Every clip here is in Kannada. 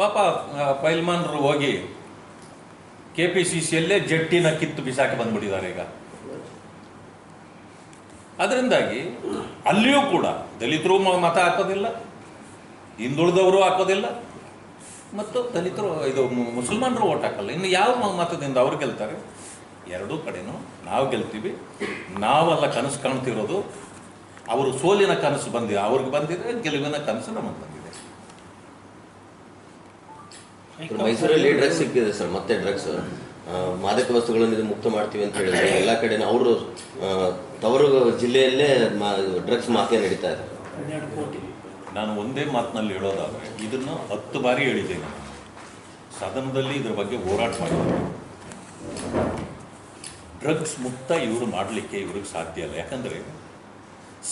ಪಾಪ ಪೈಲ್ಮಾನ್ರು ಹೋಗಿ KPCCಯಲ್ಲೇ ಜಟ್ಟಿನ ಕಿತ್ತು ಬಿಸಾಕಿ ಬಂದ್ಬಿಟ್ಟಿದ್ದಾರೆ ಈಗ. ಅದರಿಂದಾಗಿ ಅಲ್ಲಿಯೂ ಕೂಡ ದಲಿತರು ಮತ ಹಾಕೋದಿಲ್ಲ, ಹಿಂದುಳಿದವರು ಹಾಕೋದಿಲ್ಲ, ಮತ್ತು ದಲಿತರು ಇದು ಮುಸಲ್ಮಾನರು ಓಟ್ ಹಾಕಲ್ಲ. ಇನ್ನು ಯಾವ ಮತದಿಂದ ಅವ್ರು ಗೆಲ್ತಾರೆ? ಎರಡೂ ಕಡೆನೂ ನಾವು ಗೆಲ್ತೀವಿ. ನಾವೆಲ್ಲ ಕನಸು ಕಾಣ್ತಿರೋದು ಅವರು ಸೋಲಿನ ಕನಸು ಬಂದಿದೆ, ಅವ್ರಿಗೆ ಬಂದಿದೆ, ಗೆಲುವಿನ ಕನಸು ನಮಗೆ ಬಂದಿದೆ. ಮೈಸೂರಲ್ಲಿ ಡ್ರಗ್ಸ್ ಸಿಕ್ಕಿದೆ ಸರ್, ಮತ್ತೆ ಡ್ರಗ್ಸ್ ಮಾದಕ ವಸ್ತುಗಳನ್ನು ಮುಕ್ತ ಮಾಡ್ತೀವಿ ಅಂತ ಹೇಳಿದ್ರೆ ಎಲ್ಲ ಕಡೆ ಅವರು ತವರು ಜಿಲ್ಲೆಯಲ್ಲೇ ಡ್ರಗ್ಸ್ ಮಾಫಿಯಾ ನಡೀತಾ ಇದೆ. ನಾನು ಒಂದೇ ಮಾತಿನಲ್ಲಿ ಹೇಳೋದಾದರೆ ಇದನ್ನು 10 ಬಾರಿ ಹೇಳಿದ್ದೇನೆ, ಸದನದಲ್ಲಿ ಇದರ ಬಗ್ಗೆ ಹೋರಾಟ ಮಾಡಿದ್ದಾರೆ. ಡ್ರಗ್ಸ್ ಮುಕ್ತ ಇವರು ಮಾಡಲಿಕ್ಕೆ ಇವ್ರಿಗೆ ಸಾಧ್ಯ ಇಲ್ಲ. ಯಾಕಂದರೆ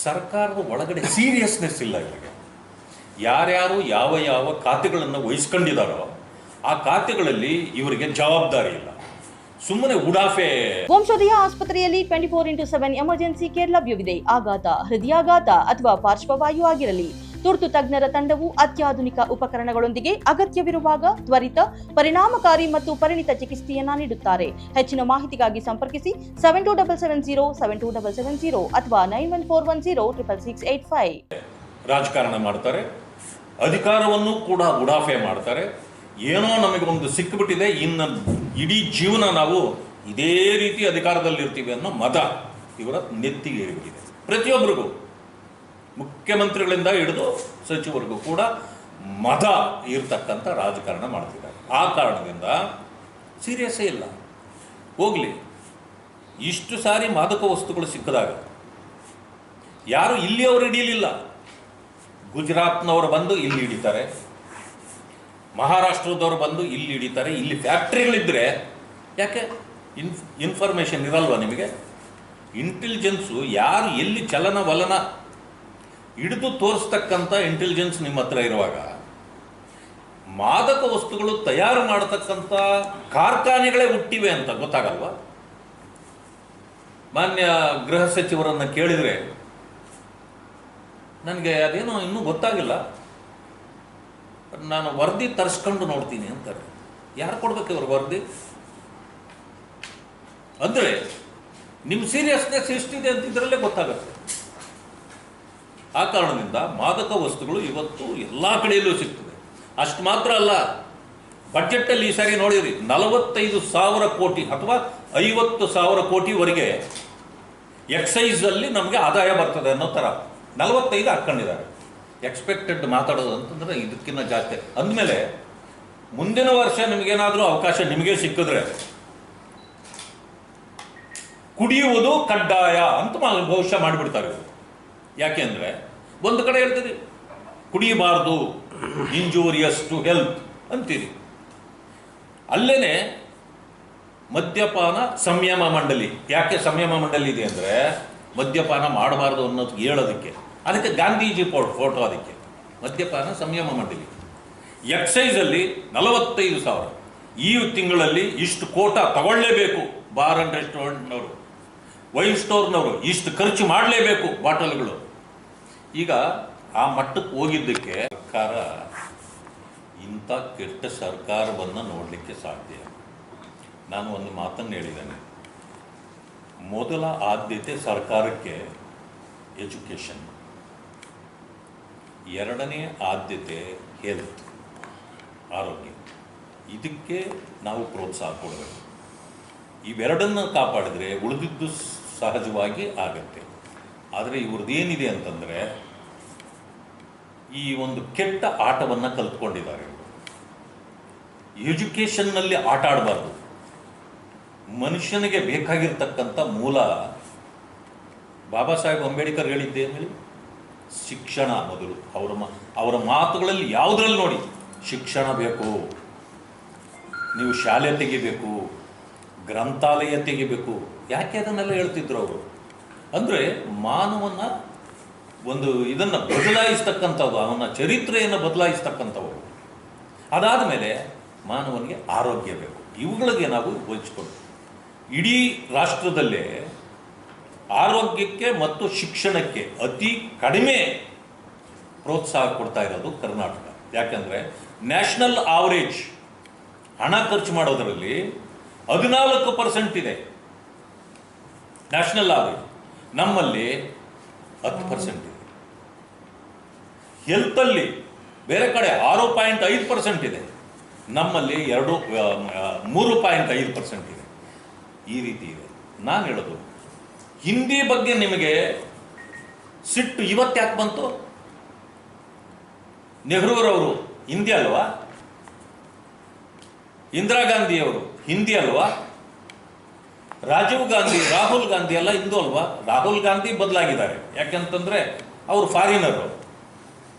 ಸರ್ಕಾರದ ಒಳಗಡೆ ಸೀರಿಯಸ್ನೆಸ್ ಇಲ್ಲ ಇವರಿಗೆ. ಯಾರ್ಯಾರು ಯಾವ ಯಾವ ಖಾತೆಗಳನ್ನು ವಹಿಸ್ಕೊಂಡಿದ್ದಾರೋ ಆ ಖಾತೆಗಳಲ್ಲಿ ಇವರಿಗೆ ಜವಾಬ್ದಾರಿ ಇಲ್ಲ. ಸುಮ್ಮನೆ ಉಡಾಫೆ. ವಂಶೋದಯ ಆಸ್ಪತ್ರೆಯಲ್ಲಿ 24x7 ಎಮರ್ಜೆನ್ಸಿ ಕೇರ್ ಲಭ್ಯವಿದೆ. ಆಘಾತ, ಹೃದಯಾಘಾತ ಅಥವಾ ಪಾರ್ಶ್ವವಾಯು ಆಗಿರಲಿ, ತುರ್ತು ತಜ್ಞರ ತಂಡವು ಅತ್ಯಾಧುನಿಕ ಉಪಕರಣಗಳೊಂದಿಗೆ ಅಗತ್ಯವಿರುವಾಗ ತ್ವರಿತ, ಪರಿಣಾಮಕಾರಿ ಮತ್ತು ಪರಿಣಿತ ಚಿಕಿತ್ಸೆಯನ್ನ ನೀಡುತ್ತಾರೆ. ಹೆಚ್ಚಿನ ಮಾಹಿತಿಗಾಗಿ ಸಂಪರ್ಕಿಸಿ 7270 ಅಥವಾ 9141066685. ರಾಜಕಾರಣ ಮಾಡ್ತಾರೆ, ಅಧಿಕಾರವನ್ನು ಕೂಡ ಉಡಾಫೆ ಮಾಡ್ತಾರೆ. ಏನೋ ನಮಗೊಂದು ಸಿಕ್ಕಿಬಿಟ್ಟಿದೆ, ಇನ್ನು ಇಡೀ ಜೀವನ ನಾವು ಇದೇ ರೀತಿ ಅಧಿಕಾರದಲ್ಲಿರ್ತೀವಿ ಅನ್ನೋ ಮತ ಇವರ ನೆತ್ತಿಗೆ ಏರಿಬಿಟ್ಟಿದೆ. ಪ್ರತಿಯೊಬ್ಬರಿಗೂ, ಮುಖ್ಯಮಂತ್ರಿಗಳಿಂದ ಹಿಡಿದು ಸಚಿವರಿಗೂ ಕೂಡ ಮತ ಇರ್ತಕ್ಕಂಥ ರಾಜಕಾರಣ ಮಾಡ್ತಿದ್ದಾರೆ. ಆ ಕಾರಣದಿಂದ ಸೀರಿಯಸ್ಸೇ ಇಲ್ಲ. ಹೋಗಲಿ, ಇಷ್ಟು ಸಾರಿ ಮಾದಕ ವಸ್ತುಗಳು ಸಿಕ್ಕಿದಾಗ ಯಾರು ಇಲ್ಲಿಯವರು ಹಿಡಿಯಲಿಲ್ಲ. ಗುಜರಾತ್ನವರು ಬಂದು ಇಲ್ಲಿ ಹಿಡಿತಾರೆ, ಮಹಾರಾಷ್ಟ್ರದವರು ಬಂದು ಇಲ್ಲಿ ಹಿಡಿತಾರೆ. ಇಲ್ಲಿ ಫ್ಯಾಕ್ಟ್ರಿಗಳಿದ್ದರೆ ಯಾಕೆ ಇನ್ಫಾರ್ಮೇಷನ್ ಇರಲ್ವ ನಿಮಗೆ? ಇಂಟೆಲಿಜೆನ್ಸು ಯಾರು ಎಲ್ಲಿ ಚಲನವಲನ ಹಿಡಿದು ತೋರಿಸ್ತಕ್ಕಂಥ ಇಂಟೆಲಿಜೆನ್ಸ್ ನಿಮ್ಮ ಹತ್ರ ಇರುವಾಗ ಮಾದಕ ವಸ್ತುಗಳು ತಯಾರು ಮಾಡತಕ್ಕಂಥ ಕಾರ್ಖಾನೆಗಳೇ ಹುಟ್ಟಿವೆ ಅಂತ ಗೊತ್ತಾಗಲ್ವಾ? ಮಾನ್ಯ ಗೃಹ ಸಚಿವರನ್ನು ಕೇಳಿದರೆ ನನಗೆ ಅದೇನೋ ಇನ್ನೂ ಗೊತ್ತಾಗಿಲ್ಲ, ನಾನು ವರದಿ ತರಿಸ್ಕೊಂಡು ನೋಡ್ತೀನಿ ಅಂತಾರೆ. ಯಾರು ಕೊಡ್ಬೇಕು ಇವ್ರ ವರದಿ? ಅಂದರೆ ನಿಮ್ಮ ಸೀರಿಯಸ್ನೆಸ್ ಎಷ್ಟಿದೆ ಅಂತಿದ್ರಲ್ಲೇ ಗೊತ್ತಾಗುತ್ತೆ. ಆ ಕಾರಣದಿಂದ ಮಾದಕ ವಸ್ತುಗಳು ಇವತ್ತು ಎಲ್ಲ ಕಡೆಯಲ್ಲೂ ಸಿಗ್ತದೆ. ಅಷ್ಟು ಮಾತ್ರ ಅಲ್ಲ, ಬಜೆಟಲ್ಲಿ ಈ ಸಾರಿ ನೋಡಿರಿ 45,000 ಕೋಟಿ ಅಥವಾ 50,000 ಕೋಟಿವರೆಗೆ ಎಕ್ಸೈಸಲ್ಲಿ ನಮಗೆ ಆದಾಯ ಬರ್ತದೆ ಅನ್ನೋ ಥರ 45 ಹಾಕ್ಕೊಂಡಿದ್ದಾರೆ. ಎಕ್ಸ್ಪೆಕ್ಟೆಡ್ ಮಾತಾಡೋದು ಅಂತಂದರೆ ಇದಕ್ಕಿಂತ ಜಾಸ್ತಿ. ಅಂದಮೇಲೆ ಮುಂದಿನ ವರ್ಷ ನಿಮಗೇನಾದರೂ ಅವಕಾಶ ನಿಮಗೆ ಸಿಕ್ಕಿದ್ರೆ ಕುಡಿಯುವುದು ಕಡ್ಡಾಯ ಅಂತ ಭವಿಷ್ಯ ಮಾಡಿಬಿಡ್ತಾರೆ. ಯಾಕೆ ಅಂದರೆ ಒಂದು ಕಡೆ ಹೇಳ್ತೀರಿ ಕುಡಿಯಬಾರ್ದು, ಇಂಜೂರಿಯಸ್ ಟು ಹೆಲ್ತ್ ಅಂತೀರಿ, ಅಲ್ಲೇ ಮದ್ಯಪಾನ ಸಂಯಮ ಮಂಡಳಿ. ಯಾಕೆ ಸಂಯಮ ಮಂಡಳಿ ಇದೆ ಅಂದರೆ ಮದ್ಯಪಾನ ಮಾಡಬಾರ್ದು ಅನ್ನೋದು ಹೇಳೋದಕ್ಕೆ. ಅದಕ್ಕೆ ಗಾಂಧೀಜಿ ಫೋಟೋ, ಅದಕ್ಕೆ ಮದ್ಯಪಾನ ಸಂಯಮ ಮಂಡಳಿ. ಎಕ್ಸೈಸಲ್ಲಿ 45,000, ಈ ತಿಂಗಳಲ್ಲಿ ಇಷ್ಟು ಕೋಟಾ ತಗೊಳ್ಳೇಬೇಕು. ಬಾರ್ ಆ್ಯಂಡ್ ರೆಸ್ಟೋರೆಂಟ್ನವರು, ವೈನ್ ಸ್ಟೋರ್ನವರು ಇಷ್ಟು ಖರ್ಚು ಮಾಡಲೇಬೇಕು ಬಾಟಲ್ಗಳು. ಈಗ ಆ ಮಟ್ಟಕ್ಕೆ ಹೋಗಿದ್ದಕ್ಕೆ ಸರ್ಕಾರ ಇಂಥ ಕೆಟ್ಟ ಸರ್ಕಾರವನ್ನು ನೋಡಲಿಕ್ಕೆ ಸಾಧ್ಯ. ನಾನು ಒಂದು ಮಾತನ್ನು ಹೇಳಿದ್ದೇನೆ, ಮೊದಲ ಆದ್ಯತೆ ಸರ್ಕಾರಕ್ಕೆ ಎಜುಕೇಷನ್, ಎರಡನೇ ಆದ್ಯತೆ ಹೆಲ್ತ್, ಆರೋಗ್ಯ. ಇದಕ್ಕೆ ನಾವು ಪ್ರೋತ್ಸಾಹ ಕೊಡಬೇಕು. ಇವೆರಡನ್ನು ಕಾಪಾಡಿದರೆ ಉಳಿದಿದ್ದು ಸಹಜವಾಗಿ ಆಗತ್ತೆ. ಆದರೆ ಇವ್ರದ್ದೇನಿದೆ ಅಂತಂದರೆ ಈ ಒಂದು ಕೆಟ್ಟ ಆಟವನ್ನು ಕಲ್ತ್ಕೊಂಡಿದ್ದಾರೆ. ಎಜುಕೇಷನ್ನಲ್ಲಿ ಆಟ ಆಡಬಾರ್ದು. ಮನುಷ್ಯನಿಗೆ ಬೇಕಾಗಿರ್ತಕ್ಕಂಥ ಮೂಲ ಬಾಬಾ ಸಾಹೇಬ್ ಅಂಬೇಡ್ಕರ್ ಹೇಳಿದ್ದೇನು ಹೇಳಿ? ಶಿಕ್ಷಣ ಮೊದಲು. ಅವರ ಮಾತುಗಳಲ್ಲಿ ಯಾವುದ್ರಲ್ಲಿ ನೋಡಿ, ಶಿಕ್ಷಣ ಬೇಕು, ನೀವು ಶಾಲೆ ತೆಗಿಬೇಕು, ಗ್ರಂಥಾಲಯ ತೆಗಿಬೇಕು. ಯಾಕೆ ಅದನ್ನೆಲ್ಲ ಹೇಳ್ತಿದ್ರು ಅವರು? ಅಂದರೆ ಮಾನವನ ಒಂದು ಇದನ್ನು ಬದಲಾಯಿಸ್ತಕ್ಕಂಥವು, ಅವನ ಚರಿತ್ರೆಯನ್ನು ಬದಲಾಯಿಸ್ತಕ್ಕಂಥವು. ಅದಾದ ಮೇಲೆ ಮಾನವನಿಗೆ ಆರೋಗ್ಯ ಬೇಕು. ಇವುಗಳಿಗೆ ನಾವು ಹೋಲಿಸ್ಕೊಂಡು ಇಡೀ ರಾಷ್ಟ್ರದಲ್ಲೇ ಆರೋಗ್ಯಕ್ಕೆ ಮತ್ತು ಶಿಕ್ಷಣಕ್ಕೆ ಅತಿ ಕಡಿಮೆ ಪ್ರೋತ್ಸಾಹ ಕೊಡ್ತಾ ಇರೋದು ಕರ್ನಾಟಕ. ಯಾಕಂದರೆ ನ್ಯಾಷನಲ್ ಆವರೇಜ್ ಹಣ ಖರ್ಚು ಮಾಡೋದರಲ್ಲಿ 14% ಇದೆ ನ್ಯಾಷನಲ್ ಆವರೇಜ್, ನಮ್ಮಲ್ಲಿ 10% ಇದೆ. ಹೆಲ್ತಲ್ಲಿ ಬೇರೆ ಕಡೆ 6.5% ಇದೆ, ನಮ್ಮಲ್ಲಿ 3.5% ಇದೆ. ಈ ರೀತಿ ಇದೆ. ನಾನು ಹೇಳೋದು, ಹಿಂದಿ ಬಗ್ಗೆ ನಿಮಗೆ ಸಿಟ್ಟು ಇವತ್ತು ಯಾಕೆ ಬಂತು? ನೆಹರೂರವರು ಹಿಂದಿ ಅಲ್ವಾ? ಇಂದಿರಾ ಗಾಂಧಿಯವರು ಹಿಂದಿ ಅಲ್ವಾ? ರಾಜೀವ್ ಗಾಂಧಿ, ರಾಹುಲ್ ಗಾಂಧಿ ಎಲ್ಲ ಹಿಂದೂ ಅಲ್ವಾ? ರಾಹುಲ್ ಗಾಂಧಿ ಬದಲಾಗಿದ್ದಾರೆ, ಯಾಕೆಂತಂದ್ರೆ ಅವರು ಫಾರಿನರು,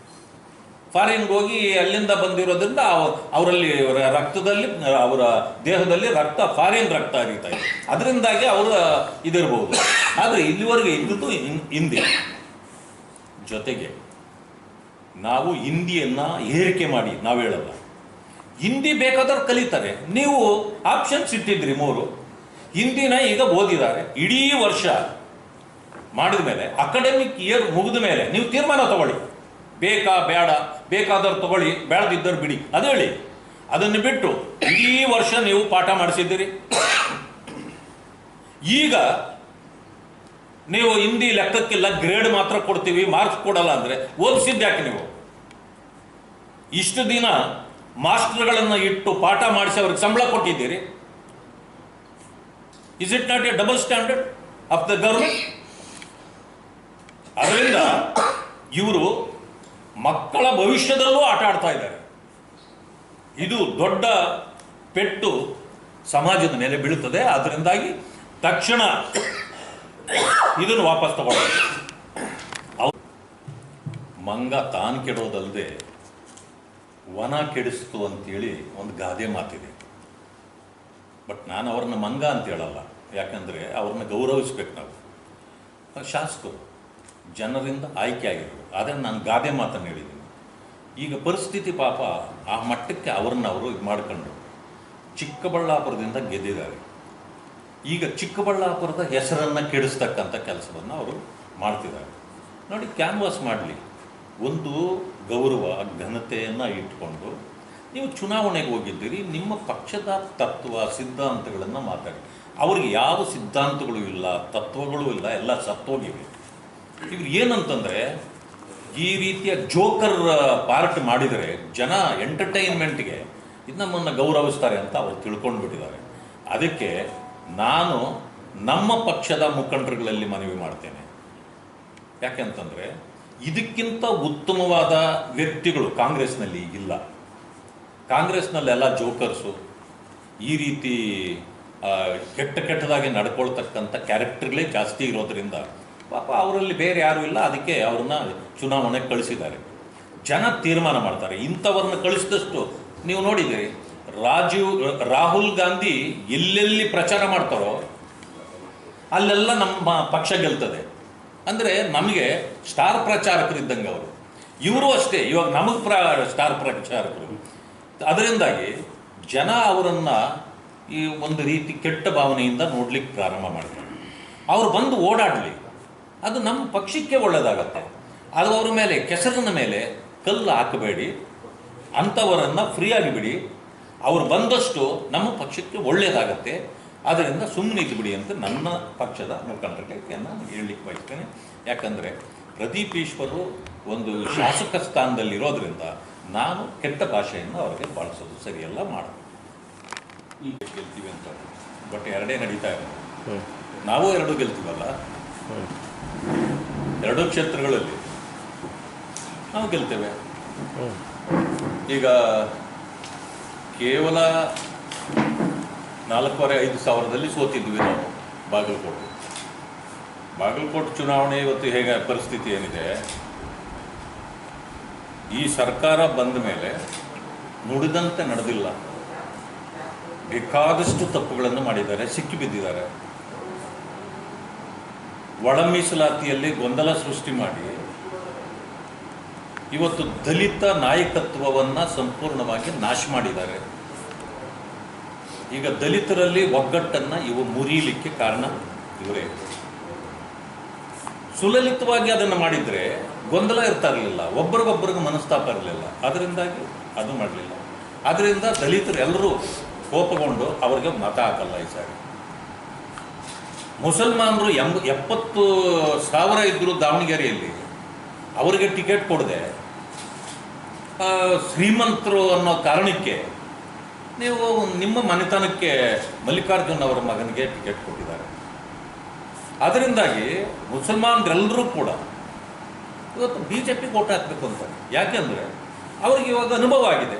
ಫಾರಿನ್ಗೆ ಹೋಗಿ ಅಲ್ಲಿಂದ ಬಂದಿರೋದ್ರಿಂದ ಅವರಲ್ಲಿ ರಕ್ತದಲ್ಲಿ, ಅವರ ದೇಹದಲ್ಲಿ ರಕ್ತ ಫಾರಿನ್ ರಕ್ತ ಹರಿತಾ ಇದೆ, ಅದರಿಂದಾಗಿ ಅವರ ಇದಿರ್ಬೋದು. ಆದರೆ ಇಲ್ಲಿವರೆಗೆ ಇದ್ದುದು ಹಿಂದಿ. ಜೊತೆಗೆ ನಾವು ಹಿಂದಿಯನ್ನು ಏರಿಕೆ ಮಾಡಿ ನಾವು ಹೇಳಲ್ಲ, ಹಿಂದಿ ಬೇಕಾದವ್ರು ಕಲಿತಾರೆ. ನೀವು ಆಪ್ಷನ್ಸ್ ಇಟ್ಟಿದ್ರಿ 3, ಹಿಂದಿನ ಈಗ ಓದಿದ್ದಾರೆ, ಇಡೀ ವರ್ಷ ಮಾಡಿದ ಮೇಲೆ ಅಕಾಡೆಮಿಕ್ ಇಯರ್ ಮುಗಿದ ಮೇಲೆ ನೀವು ತೀರ್ಮಾನ ತಗೊಳ್ಳಿ, ಬೇಕಾ ಬೇಡ, ಬೇಕಾದವ್ರು ತಗೊಳ್ಳಿ, ಬೇಡದಿದ್ದರು ಬಿಡಿ, ಅದು ಹೇಳಿ. ಅದನ್ನು ಬಿಟ್ಟು ಇಡೀ ವರ್ಷ ನೀವು ಪಾಠ ಮಾಡಿಸಿದ್ದೀರಿ, ಈಗ ನೀವು ಹಿಂದಿ ಲೆಕ್ಕಕ್ಕಿಲ್ಲ, ಗ್ರೇಡ್ ಮಾತ್ರ ಕೊಡ್ತೀವಿ, ಮಾರ್ಕ್ಸ್ ಕೊಡಲ್ಲ ಅಂದರೆ ಓದಿಸಿದ್ಯಾಕೆ ನೀವು? ಇಷ್ಟು ದಿನ ಮಾಸ್ಟರ್ಗಳನ್ನು ಇಟ್ಟು ಪಾಠ ಮಾಡಿಸಿ ಅವ್ರಿಗೆ ಸಂಬಳ ಕೊಟ್ಟಿದ್ದೀರಿ. Is it not A double standard of the government? ಅದರಿಂದ ಇವರು ಮಕ್ಕಳ ಭವಿಷ್ಯದಲ್ಲೂ ಆಟ ಆಡ್ತಾ ಇದ್ದಾರೆ. ಇದು ದೊಡ್ಡ ಪೆಟ್ಟು ಸಮಾಜದ ಮೇಲೆ ಬೀಳುತ್ತದೆ. ಅದರಿಂದಾಗಿ ತಕ್ಷಣ ಇದನ್ನು ವಾಪಸ್ ತಗೊಳ್ಳೋದು. ಮಂಗ ತಾನು ಕೆಡೋದಲ್ಲದೆ ವನ ಕೆಡಿಸ್ತು ಅಂತೇಳಿ ಒಂದು ಗಾದೆ ಮಾತಿದೆ. ಬಟ್ ನಾನು ಅವ್ರನ್ನ ಮಂಗ ಅಂತ ಹೇಳಲ್ಲ, ಯಾಕಂದರೆ ಅವ್ರನ್ನ ಗೌರವಿಸ್ಬೇಕು ನಾವು. ಶಾಸಕರು ಜನರಿಂದ ಆಯ್ಕೆ ಆಗಿರೋದು, ಅದನ್ನು ನಾನು ಗಾದೆ ಮಾತನ್ನು ಹೇಳಿದ್ದೀನಿ. ಈಗ ಪರಿಸ್ಥಿತಿ ಪಾಪ ಆ ಮಟ್ಟಕ್ಕೆ ಅವರು ಇದು ಮಾಡಿಕೊಂಡು ಚಿಕ್ಕಬಳ್ಳಾಪುರದಿಂದ ಗೆದ್ದಿದ್ದಾರೆ. ಈಗ ಚಿಕ್ಕಬಳ್ಳಾಪುರದ ಹೆಸರನ್ನು ಕೆಡಿಸ್ತಕ್ಕಂಥ ಕೆಲಸವನ್ನು ಅವರು ಮಾಡ್ತಿದ್ದಾರೆ. ನೋಡಿ, ಕ್ಯಾನ್ವಾಸ್ ಮಾಡಲಿ, ಒಂದು ಗೌರವ ಘನತೆಯನ್ನು ಇಟ್ಕೊಂಡು ನೀವು ಚುನಾವಣೆಗೆ ಹೋಗಿದ್ದೀರಿ, ನಿಮ್ಮ ಪಕ್ಷದ ತತ್ವ ಸಿದ್ಧಾಂತಗಳನ್ನು ಮಾತಾಡಿ. ಅವ್ರಿಗೆ ಯಾವ ಸಿದ್ಧಾಂತಗಳು ಇಲ್ಲ, ತತ್ವಗಳು ಇಲ್ಲ, ಎಲ್ಲ ಸತ್ತೋಗಿವೆ. ಇವ್ರು ಏನಂತಂದರೆ ಈ ರೀತಿಯ ಜೋಕರ್ ಪಾರ್ಟ್ ಮಾಡಿದರೆ ಜನ ಎಂಟರ್ಟೈನ್ಮೆಂಟ್ಗೆ ಇದು ನಮ್ಮನ್ನು ಗೌರವಿಸ್ತಾರೆ ಅಂತ ಅವರು ತಿಳ್ಕೊಂಡು ಬಿಟ್ಟಿದ್ದಾರೆ. ಅದಕ್ಕೆ ನಾನು ನಮ್ಮ ಪಕ್ಷದ ಮುಖಂಡರುಗಳಲ್ಲಿ ಮನವಿ ಮಾಡ್ತೇನೆ. ಯಾಕೆಂತಂದರೆ ಇದಕ್ಕಿಂತ ಉತ್ತಮವಾದ ವ್ಯಕ್ತಿಗಳು ಕಾಂಗ್ರೆಸ್ನಲ್ಲಿ ಇಲ್ಲ. ಕಾಂಗ್ರೆಸ್ನಲ್ಲೆಲ್ಲ ಜೋಕರ್ಸು, ಈ ರೀತಿ ಕೆಟ್ಟದಾಗಿ ನಡ್ಕೊಳ್ತಕ್ಕಂಥ ಕ್ಯಾರೆಕ್ಟರ್ಗಳೇ ಜಾಸ್ತಿ ಇರೋದ್ರಿಂದ ಪಾಪ ಅವರಲ್ಲಿ ಬೇರೆ ಯಾರೂ ಇಲ್ಲ. ಅದಕ್ಕೆ ಅವ್ರನ್ನ ಚುನಾವಣೆಗೆ ಕಳಿಸಿದ್ದಾರೆ. ಜನ ತೀರ್ಮಾನ ಮಾಡ್ತಾರೆ. ಇಂಥವ್ರನ್ನ ಕಳಿಸಿದಷ್ಟು ನೀವು ನೋಡಿದ್ದೀರಿ, ರಾಹುಲ್ ಗಾಂಧಿ ಎಲ್ಲೆಲ್ಲಿ ಪ್ರಚಾರ ಮಾಡ್ತಾರೋ ಅಲ್ಲೆಲ್ಲ ನಮ್ಮ ಪಕ್ಷ ಗೆಲ್ತದೆ. ಅಂದರೆ ನಮಗೆ ಸ್ಟಾರ್ ಪ್ರಚಾರಕರಿದ್ದಂಗೆ ಅವರು. ಇವರು ಅಷ್ಟೇ, ಇವಾಗ ನಮಗೆ ಸ್ಟಾರ್ ಪ್ರಚಾರಕರು. ಅದರಿಂದಾಗಿ ಜನ ಅವರನ್ನು ಈ ಒಂದು ರೀತಿ ಕೆಟ್ಟ ಭಾವನೆಯಿಂದ ನೋಡ್ಲಿಕ್ಕೆ ಪ್ರಾರಂಭ ಮಾಡ್ತಾರೆ. ಅವರು ಬಂದು ಓಡಾಡಲಿ, ಅದು ನಮ್ಮ ಪಕ್ಷಕ್ಕೆ ಒಳ್ಳೆಯದಾಗತ್ತೆ. ಅದು ಅವ್ರ ಮೇಲೆ, ಕೆಸರಿನ ಮೇಲೆ ಕಲ್ಲು ಹಾಕಬೇಡಿ, ಅಂಥವರನ್ನು ಫ್ರೀಯಾಗಿ ಬಿಡಿ. ಅವರು ಬಂದಷ್ಟು ನಮ್ಮ ಪಕ್ಷಕ್ಕೆ ಒಳ್ಳೆಯದಾಗತ್ತೆ. ಆದ್ದರಿಂದ ಸುಮ್ಮನೆ ಇದ್ದುಬಿಡಿ ಅಂತ ನನ್ನ ಪಕ್ಷದ ಮುಖಂಡರಿಗೆ ನಾನು ಹೇಳಲಿಕ್ಕೆ ಬಯಸ್ತೇನೆ. ಯಾಕಂದರೆ ಪ್ರದೀಪ್ ಈಶ್ವರು ಒಂದು ಶಾಸಕ ಸ್ಥಾನದಲ್ಲಿರೋದ್ರಿಂದ ನಾನು ಕೆಟ್ಟ ಭಾಷೆಯನ್ನು ಅವರಿಗೆ ಬಳಸೋದು ಸರಿಯಲ್ಲ ಮಾಡೋದು. ಈಗ ಗೆಲ್ತೀವಿ ಅಂತ, ಬಟ್ ಎರಡೇ ನಡೀತಾ ಇರೋದು. ನಾವು 2 ಗೆಲ್ತೀವಲ್ಲ, 2 ಕ್ಷೇತ್ರಗಳಲ್ಲಿ ನಾವು ಗೆಲ್ತೇವೆ. ಈಗ ಕೇವಲ 4,500 ಸಾವಿರದಲ್ಲಿ ಸೋತಿದ್ವಿ ನಾವು ಬಾಗಲಕೋಟೆ ಚುನಾವಣೆ. ಇವತ್ತು ಹೇಗೆ ಪರಿಸ್ಥಿತಿ ಏನಿದೆ, ಈ ಸರ್ಕಾರ ಬಂದ ಮೇಲೆ ನುಡಿದಂತೆ ನಡೆದಿಲ್ಲ, ಬೇಕಾದಷ್ಟು ತಪ್ಪುಗಳನ್ನು ಮಾಡಿದ್ದಾರೆ, ಸಿಕ್ಕಿಬಿದ್ದಿದ್ದಾರೆ. ಒಳ ಮೀಸಲಾತಿಯಲ್ಲಿ ಗೊಂದಲ ಸೃಷ್ಟಿ ಮಾಡಿ ಇವತ್ತು ದಲಿತ ನಾಯಕತ್ವವನ್ನು ಸಂಪೂರ್ಣವಾಗಿ ನಾಶ ಮಾಡಿದ್ದಾರೆ. ಈಗ ದಲಿತರಲ್ಲಿ ಒಗ್ಗಟ್ಟನ್ನು ಇವು ಮುರಿಯಲಿಕ್ಕೆ ಕಾರಣ ಇವರೇ. ಸುಲಲಿತವಾಗಿ ಅದನ್ನು ಮಾಡಿದರೆ ಗೊಂದಲ ಇರ್ತಾ ಇರಲಿಲ್ಲ, ಒಬ್ರಿಗೊಬ್ರಿಗೆ ಮನಸ್ತಾಪ ಇರಲಿಲ್ಲ. ಅದರಿಂದಾಗಿ ಅದು ಮಾಡಲಿಲ್ಲ. ಅದರಿಂದ ದಲಿತರು ಎಲ್ಲರೂ ಕೋಪಗೊಂಡು ಅವ್ರಿಗೆ ಮತ ಹಾಕಲ್ಲ ಈ ಸಾರಿ. ಮುಸಲ್ಮಾನರು 70,000 ಇದ್ದರು ದಾವಣಗೆರೆಯಲ್ಲಿ, ಅವರಿಗೆ ಟಿಕೆಟ್ ಕೊಡದೆ ಶ್ರೀಮಂತರು ಅನ್ನೋ ಕಾರಣಕ್ಕೆ ನೀವು ನಿಮ್ಮ ಮನೆತನಕ್ಕೆ ಮಲ್ಲಿಕಾರ್ಜುನ್ ಅವರ ಮಗನಿಗೆ ಟಿಕೆಟ್ ಕೊಟ್ಟಿದ್ದಾರೆ. ಅದರಿಂದಾಗಿ ಮುಸಲ್ಮಾನರೆಲ್ಲರೂ ಕೂಡ ಇವತ್ತು BJPಗೆ ಓಟ್ ಹಾಕಬೇಕು ಅಂತಾರೆ. ಯಾಕೆಂದರೆ ಅವ್ರಿಗೆ ಇವಾಗ ಅನುಭವ ಆಗಿದೆ.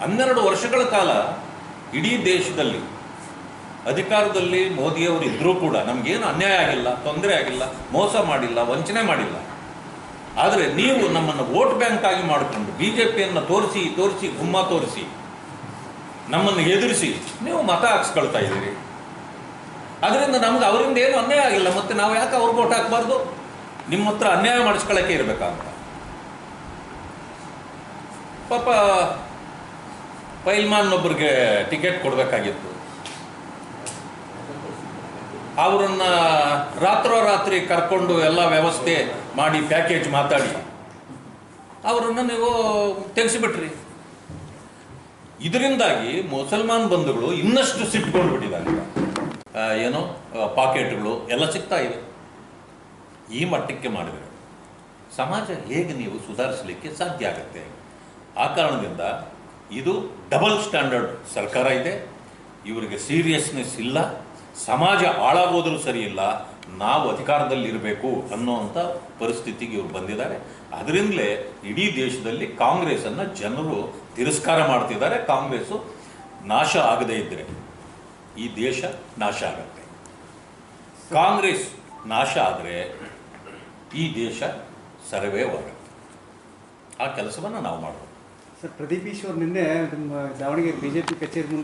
12 ವರ್ಷಗಳ ಕಾಲ ಇಡೀ ದೇಶದಲ್ಲಿ ಅಧಿಕಾರದಲ್ಲಿ ಮೋದಿಯವರು ಇದ್ದರೂ ಕೂಡ ನಮಗೇನು ಅನ್ಯಾಯ ಆಗಿಲ್ಲ, ತೊಂದರೆ ಆಗಿಲ್ಲ, ಮೋಸ ಮಾಡಿಲ್ಲ, ವಂಚನೆ ಮಾಡಿಲ್ಲ. ಆದರೆ ನೀವು ನಮ್ಮನ್ನು ವೋಟ್ ಬ್ಯಾಂಕ್ ಆಗಿ ಮಾಡಿಕೊಂಡು BJPಯನ್ನು ತೋರಿಸಿ ಗುಮ್ಮ ತೋರಿಸಿ ನಮ್ಮನ್ನು ಎದುರಿಸಿ ನೀವು ಮತ ಹಾಕ್ಸ್ಕೊಳ್ತಾ ಇದ್ದೀರಿ. ಅದರಿಂದ ನಮ್ಗೆ ಅವರಿಂದ ಏನು ಅನ್ಯಾಯ ಆಗಿಲ್ಲ, ಮತ್ತು ನಾವು ಯಾಕೆ ಅವ್ರಿಗೆ ವೋಟ್ ಹಾಕಬಾರ್ದು? ನಿಮ್ಮ ಹತ್ರ ಅನ್ಯಾಯ ಮಾಡಿಸ್ಕೊಳ್ಳೋಕ್ಕೆ ಇರಬೇಕಂತ. ಪಾಪ ಪೈಲ್ಮಾನ್ನೊಬ್ಬರಿಗೆ ಟಿಕೆಟ್ ಕೊಡಬೇಕಾಗಿತ್ತು. ಅವರನ್ನು ರಾತ್ರೋರಾತ್ರಿ ಕರ್ಕೊಂಡು ಎಲ್ಲ ವ್ಯವಸ್ಥೆ ಮಾಡಿ ಪ್ಯಾಕೇಜ್ ಮಾತಾಡಿ ಅವರನ್ನು ನೀವು ತೆಗೆಸಿಬಿಟ್ರಿ. ಇದರಿಂದಾಗಿ ಮುಸಲ್ಮಾನ್ ಬಂಧುಗಳು ಇನ್ನಷ್ಟು ಸಿಟ್ಕೊಂಡು ಬಿಟ್ಟಿದ್ದಾರೆ. ಏನೋ ಪಾಕೆಟ್ಗಳು ಎಲ್ಲ ಸಿಗ್ತಾ ಇವೆ. ಈ ಮಟ್ಟಕ್ಕೆ ಮಾಡಿದರೆ ಸಮಾಜ ಹೇಗೆ ನೀವು ಸುಧಾರಿಸಲಿಕ್ಕೆ ಸಾಧ್ಯ ಆಗುತ್ತೆ? ಆ ಕಾರಣದಿಂದ ಇದು ಡಬಲ್ ಸ್ಟ್ಯಾಂಡರ್ಡ್ ಸರ್ಕಾರ ಇದೆ. ಇವರಿಗೆ ಸೀರಿಯಸ್ನೆಸ್ ಇಲ್ಲ. ಸಮಾಜ ಹಾಳಾಗೋದ್ರೂ ಸರಿ ಇಲ್ಲ, ನಾವು ಅಧಿಕಾರದಲ್ಲಿರಬೇಕು ಅನ್ನೋವಂಥ ಪರಿಸ್ಥಿತಿಗೆ ಇವರು ಬಂದಿದ್ದಾರೆ. ಅದರಿಂದಲೇ ಇಡೀ ದೇಶದಲ್ಲಿ ಕಾಂಗ್ರೆಸ್ಸನ್ನು ಜನರು ತಿರಸ್ಕಾರ ಮಾಡ್ತಿದ್ದಾರೆ. ಕಾಂಗ್ರೆಸ್ಸು ನಾಶ ಆಗದೇ ಇದ್ದರೆ ಈ ದೇಶ ನಾಶ ಆಗುತ್ತೆ. ಕಾಂಗ್ರೆಸ್ ನಾಶ ಆದರೆ ಈ ದೇಶ ಸರ್ವೇ ಹೋಗುತ್ತೆ. ಆ ಕೆಲಸವನ್ನು ನಾವು ಮಾಡಬೇಕು. ಸರ್, ಪ್ರದೀಪ್ ಈಶ್ವರ್ ನಿನ್ನೆ ದಾವಣಗೆರೆ BJP ಕಚೇರಿ ಮುಂದೆ